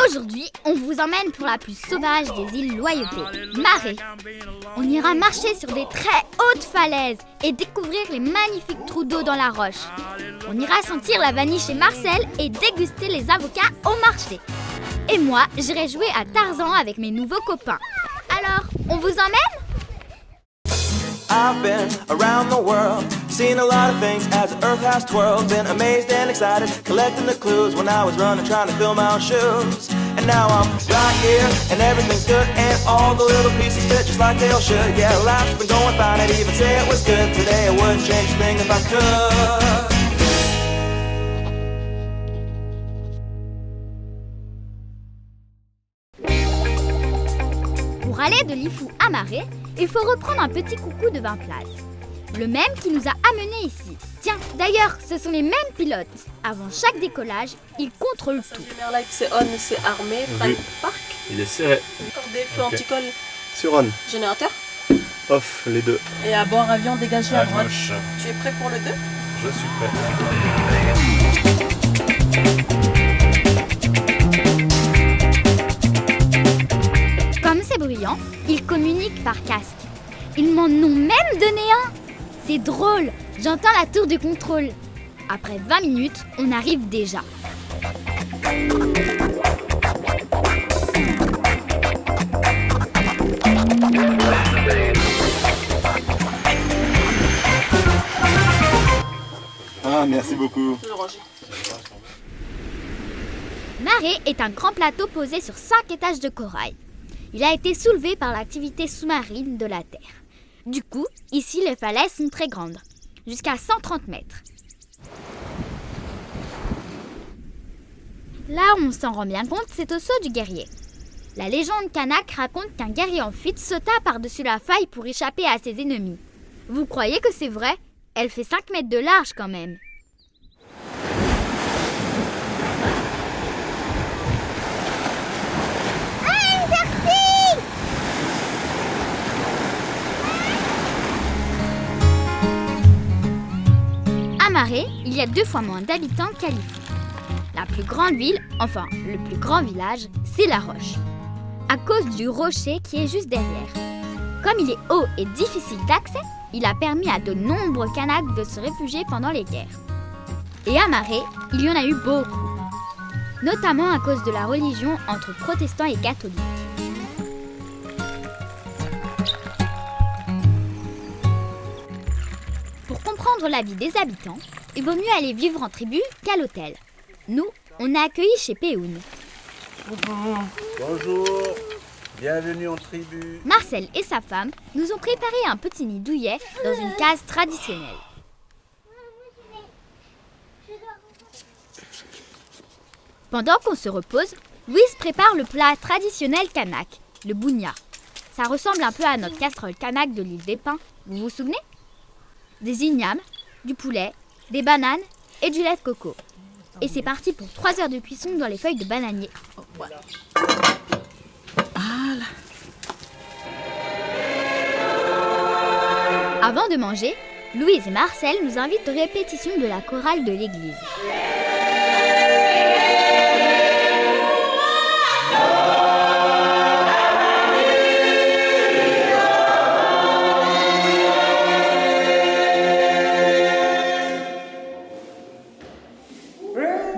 Aujourd'hui, on vous emmène pour la plus sauvage des îles Loyauté, Marée. On ira marcher sur des très hautes falaises et découvrir les magnifiques trous d'eau dans la roche. On ira sentir la vanille chez Marcel et déguster les avocats au marché. Et moi, j'irai jouer à Tarzan avec mes nouveaux copains. Alors, on vous emmène ? I've been around the world, seen a lot of things as the earth has twirled. Been amazed and excited, collecting the clues when I was running, trying to fill my own shoes. And now I'm right here, and everything's good, and all the little pieces fit just like they all should. Yeah, life's been going fine, I'd even say it was good today. I wouldn't change a thing if I could. Pour aller de Lifou à Marée, il faut reprendre un petit coucou de 20 places. Le même qui nous a amenés ici. Tiens, d'ailleurs, ce sont les mêmes pilotes. Avant chaque décollage, ils contrôlent tout. Light, c'est on, c'est armé. Oui. Parc. Il est serré. Accordé, feu anti-colle. Sur on. Générateur. Off, les deux. Et à bord avion dégagé à droite. Gauche. Tu es prêt pour le 2 ? Je suis prêt. Comme c'est bruyant, ils communiquent par casque. Ils m'en ont même donné un. C'est drôle, j'entends la tour de contrôle. Après 20 minutes, on arrive déjà. Ah, merci beaucoup. Je vais le ranger. Marée est un grand plateau posé sur 5 étages de corail. Il a été soulevé par l'activité sous-marine de la Terre. Du coup, ici, les falaises sont très grandes, jusqu'à 130 mètres. Là où on s'en rend bien compte, c'est au saut du guerrier. La légende kanak raconte qu'un guerrier en fuite sauta par-dessus la faille pour échapper à ses ennemis. Vous croyez que c'est vrai ? Elle fait 5 mètres de large quand même. À Marée, il y a 2 fois moins d'habitants qu'à Lifou. La plus grande ville, enfin le plus grand village, c'est La Roche, à cause du rocher qui est juste derrière. Comme il est haut et difficile d'accès, il a permis à de nombreux Kanaks de se réfugier pendant les guerres. Et à Marée, il y en a eu beaucoup, notamment à cause de la religion entre protestants et catholiques. Pour comprendre la vie des habitants, il vaut mieux aller vivre en tribu qu'à l'hôtel. Nous, on est accueillis chez Péoun. Bonjour. Bienvenue en tribu. Marcel et sa femme nous ont préparé un petit nid douillet dans une case traditionnelle. Pendant qu'on se repose, Louise prépare le plat traditionnel kanak, le bougna. Ça ressemble un peu à notre casserole kanak de l'île des Pins, vous vous souvenez ? Des ignames, du poulet, des bananes et du lait de coco. Et c'est parti pour 3 heures de cuisson dans les feuilles de bananier. Avant de manger, Louise et Marcel nous invitent aux répétitions de la chorale de l'église.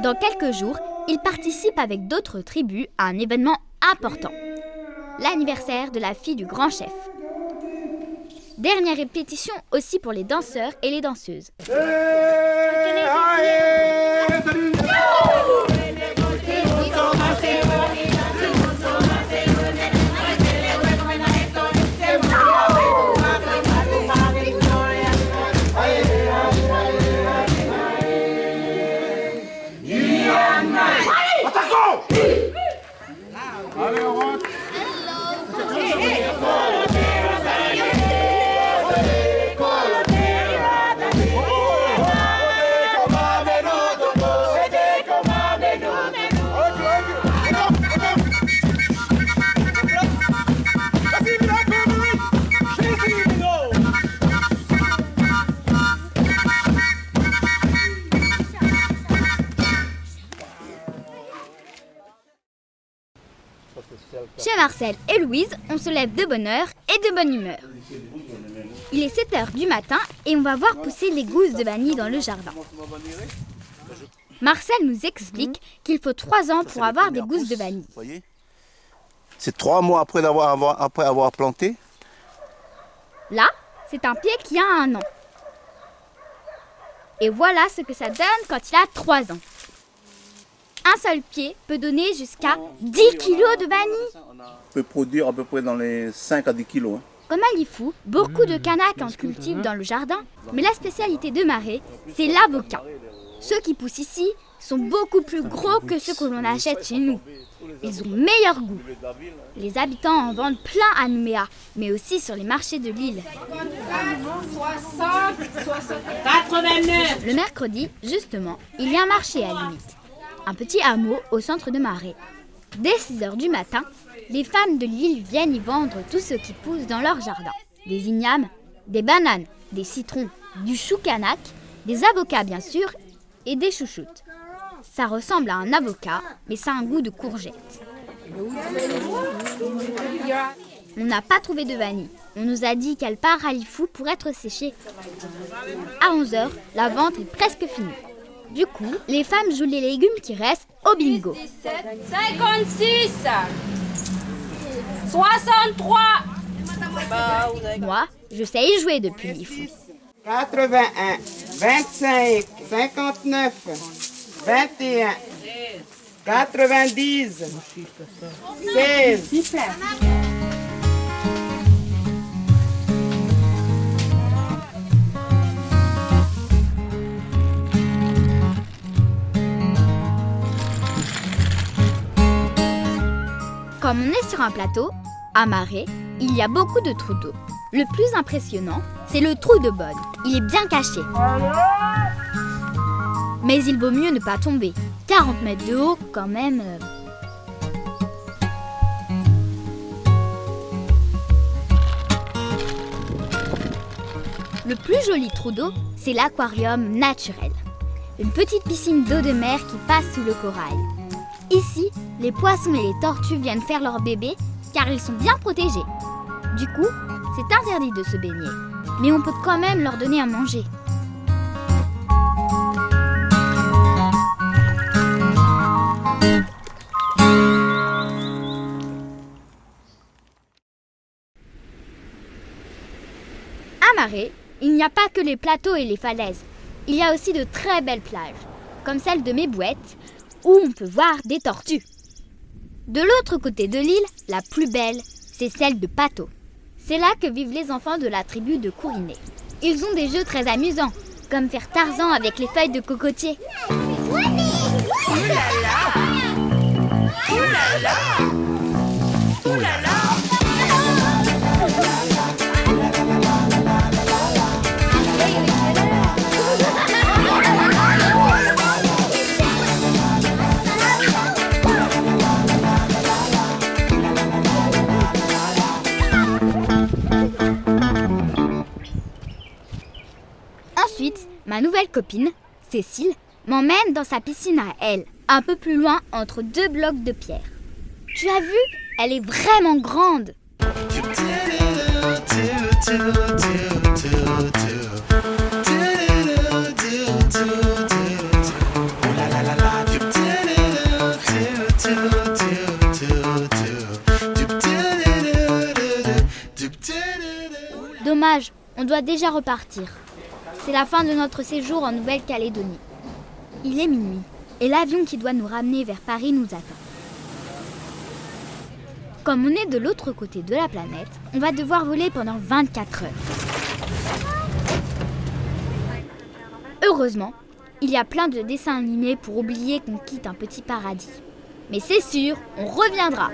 Dans quelques jours, ils participent avec d'autres tribus à un événement important, l'anniversaire de la fille du grand chef. Dernière répétition aussi pour les danseurs et les danseuses. Chez Marcel et Louise, on se lève de bonne heure et de bonne humeur. Il est 7 heures du matin et on va voir pousser les gousses de vanille dans le jardin. Marcel nous explique qu'il faut 3 ans pour avoir des gousses de vanille. C'est 3 mois après avoir planté. Là, c'est un pied qui a 1 an. Et voilà ce que ça donne quand il a 3 ans. Un seul pied peut donner jusqu'à 10 kilos de vanille. On peut produire à peu près dans les 5 à 10 kilos. Comme à Lifou, beaucoup de canaques en cultivent dans le jardin, mais la spécialité de Marais, c'est l'avocat. Ceux qui poussent ici sont beaucoup plus gros que ceux que l'on achète chez nous. Ils ont meilleur goût. Les habitants en vendent plein à Nouméa, mais aussi sur les marchés de l'île. 89. Le mercredi, justement, il y a un marché à Limite. Un petit hameau au centre de Marais. Dès 6 heures du matin, les femmes de l'île viennent y vendre tout ce qui pousse dans leur jardin. Des ignames, des bananes, des citrons, du chou kanak, des avocats bien sûr, et des chouchoutes. Ça ressemble à un avocat, mais ça a un goût de courgette. On n'a pas trouvé de vanille. On nous a dit qu'elle part à Lifou pour être séchée. À 11h, la vente est presque finie. Du coup, les femmes jouent les légumes qui restent au bingo. 56 63 Moi, je sais y jouer depuis Lifou. 81, 25, 59, 21, 90, 16. Comme on est sur un plateau, à Marais, il y a beaucoup de trous d'eau. Le plus impressionnant, c'est le trou de Bonne. Il est bien caché. Mais il vaut mieux ne pas tomber. 40 mètres de haut, quand même. Le plus joli trou d'eau, c'est l'aquarium naturel. Une petite piscine d'eau de mer qui passe sous le corail. Ici, les poissons et les tortues viennent faire leur bébé car ils sont bien protégés. Du coup, c'est interdit de se baigner, mais on peut quand même leur donner à manger. À Marais, il n'y a pas que les plateaux et les falaises. Il y a aussi de très belles plages, comme celle de Mébouette, où on peut voir des tortues. De l'autre côté de l'île, la plus belle, c'est celle de Pato. C'est là que vivent les enfants de la tribu de Courinet. Ils ont des jeux très amusants, comme faire Tarzan avec les feuilles de cocotier. Ensuite, ma nouvelle copine, Cécile, m'emmène dans sa piscine à elle, un peu plus loin entre 2 blocs de pierre. Tu as vu? Elle est vraiment grande. Dommage, on doit déjà repartir. C'est la fin de notre séjour en Nouvelle-Calédonie. Il est minuit et l'avion qui doit nous ramener vers Paris nous attend. Comme on est de l'autre côté de la planète, on va devoir voler pendant 24 heures. Heureusement, il y a plein de dessins animés pour oublier qu'on quitte un petit paradis. Mais c'est sûr, on reviendra.